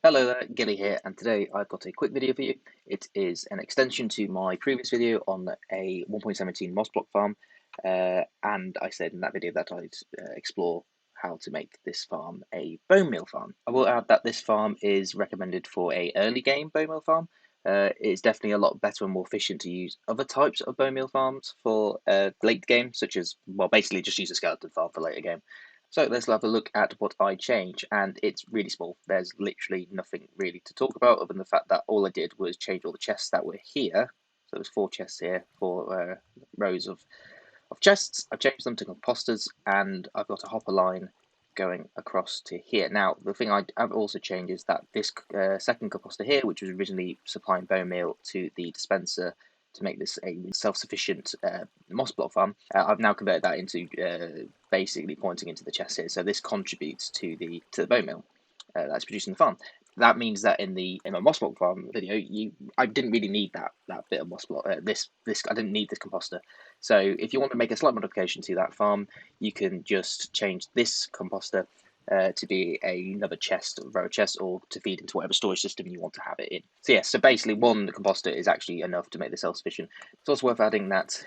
Hello there, Gilly here, and today I've got a quick video for you. It is an extension to my previous video on a 1.17 moss block farm, and I said in that video that I'd explore how to make this farm a bone meal farm. I will add that this farm is recommended for a early game bone meal farm. It's definitely a lot better and more efficient to use other types of bone meal farms for late game, such as, well, basically just use a skeleton farm for later game. So let's have a look at what I changed, and it's really small. There's literally nothing really to talk about other than the fact that all I did was change all the chests that were here. So there's 4 chests here, 4 rows of chests. I've changed them to composters, and I've got a hopper line going across to here. Now, the thing I've also changed is that this second composter here, which was originally supplying bone meal to the dispenser to make this a self-sufficient moss block farm, I've now converted that into basically pointing into the chest here. So this contributes to the bone meal that's producing the farm. That means that in my moss block farm video, I didn't really need that bit of moss block. This I didn't need this composter. So if you want to make a slight modification to that farm, you can just change this composter to be another chest, row of chest, or to feed into whatever storage system you want to have it in. So yes, so basically one composter is actually enough to make this self-sufficient. It's also worth adding that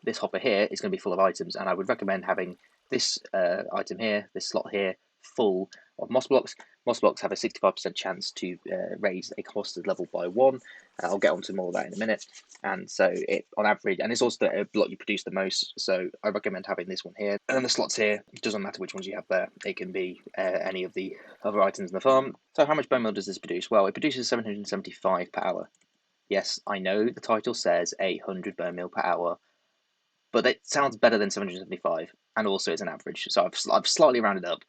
this hopper here is going to be full of items, and I would recommend having this item here, this slot here, full of moss blocks. Moss blocks have a 65% chance to raise a composted level by 1. I'll get onto more of that in a minute. And so it, on average, and it's also the block you produce the most, so I recommend having this one here. And then the slots here, it doesn't matter which ones you have there. It can be any of the other items in the farm. So how much bone meal does this produce? Well, it produces 775 per hour. Yes, I know the title says 800 bone meal per hour, but it sounds better than 775, and also it's an average. So I've slightly rounded up,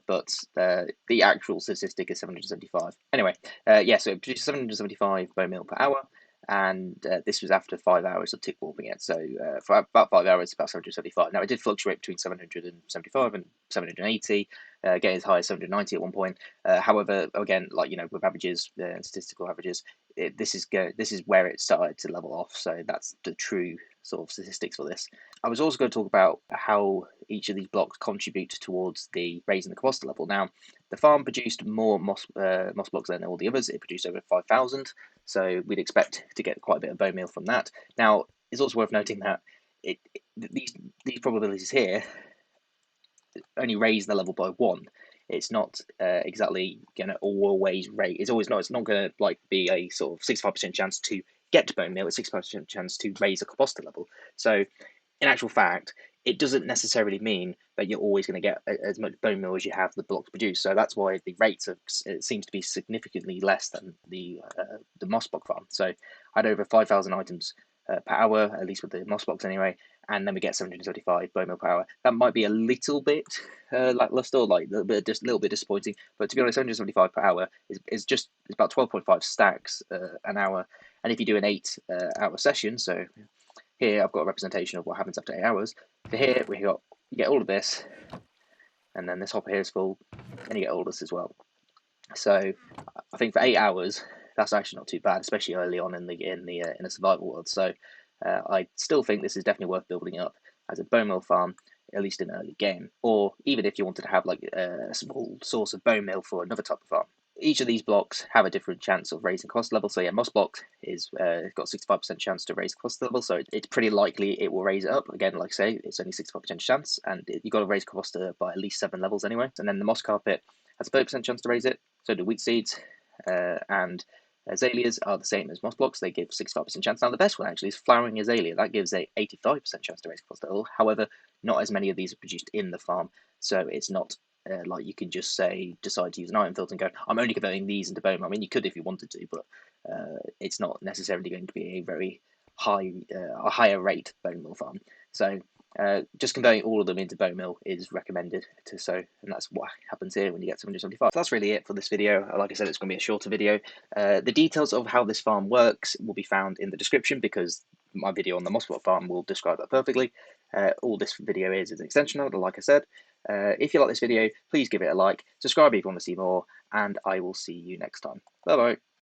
but the actual statistic is 775. Anyway, yeah, so it produces 775 bone meal per hour, and this was after 5 hours of tick warping it. So for about 5 hours, about 775. Now it did fluctuate between 775 and 780, getting as high as 790 at one point. However, again, like with averages, statistical averages, this is where it started to level off. So that's the true sort of statistics for this. I was also going to talk about how each of these blocks contribute towards the raising the composter level. Now, the farm produced more moss blocks than all the others. It produced over 5,000, so we'd expect to get quite a bit of bone meal from that. Now, it's also worth noting that these probabilities here only raise the level by 1. It's not exactly going to always raise. It's not going to be a sort of 65% chance to get to bone meal. It's 65% chance to raise a composter level. So, in actual fact, it doesn't necessarily mean that you're always going to get as much bone meal as you have the blocks produced. So that's why the rates it seems to be significantly less than the moss block farm. So I had over 5,000 items per hour, at least with the moss blocks anyway, and then we get 775 bone meal per hour. That might be a little bit lackluster, like a little bit disappointing. But to be honest, 775 per hour is about 12.5 stacks an hour. And if you do an 8-hour session, so here I've got a representation of what happens after 8 hours. For here you get all of this, and then this hopper here is full, and you get all of this as well. So I think for 8 hours, that's actually not too bad, especially early on in the survival world. So I still think this is definitely worth building up as a bone meal farm, at least in early game, or even if you wanted to have a small source of bone meal for another type of farm. Each of these blocks have a different chance of raising cost level. So yeah, moss block is got 65% chance to raise cost level, so it's pretty likely it will raise it up. Again, like I say, it's only 65% chance, and you've got to raise cost by at least 7 levels anyway. And then the moss carpet has a 30% chance to raise it. So do wheat seeds, and azaleas are the same as moss blocks. They give 65% chance. Now the best one actually is flowering azalea. That gives a 85% chance to raise cost level. However, not as many of these are produced in the farm, so it's not like you can just decide to use an item filter and go, I'm only converting these into bone meal. I mean, you could if you wanted to, but it's not necessarily going to be a very higher rate bone meal farm. So just converting all of them into bone meal is recommended and that's what happens here when you get 775. So that's really it for this video. Like I said, it's going to be a shorter video. The details of how this farm works will be found in the description, because my video on the moss block farm will describe that perfectly. All this video is an extension of it, like I said. If you like this video, please give it a like, subscribe if you want to see more, and I will see you next time. Bye bye.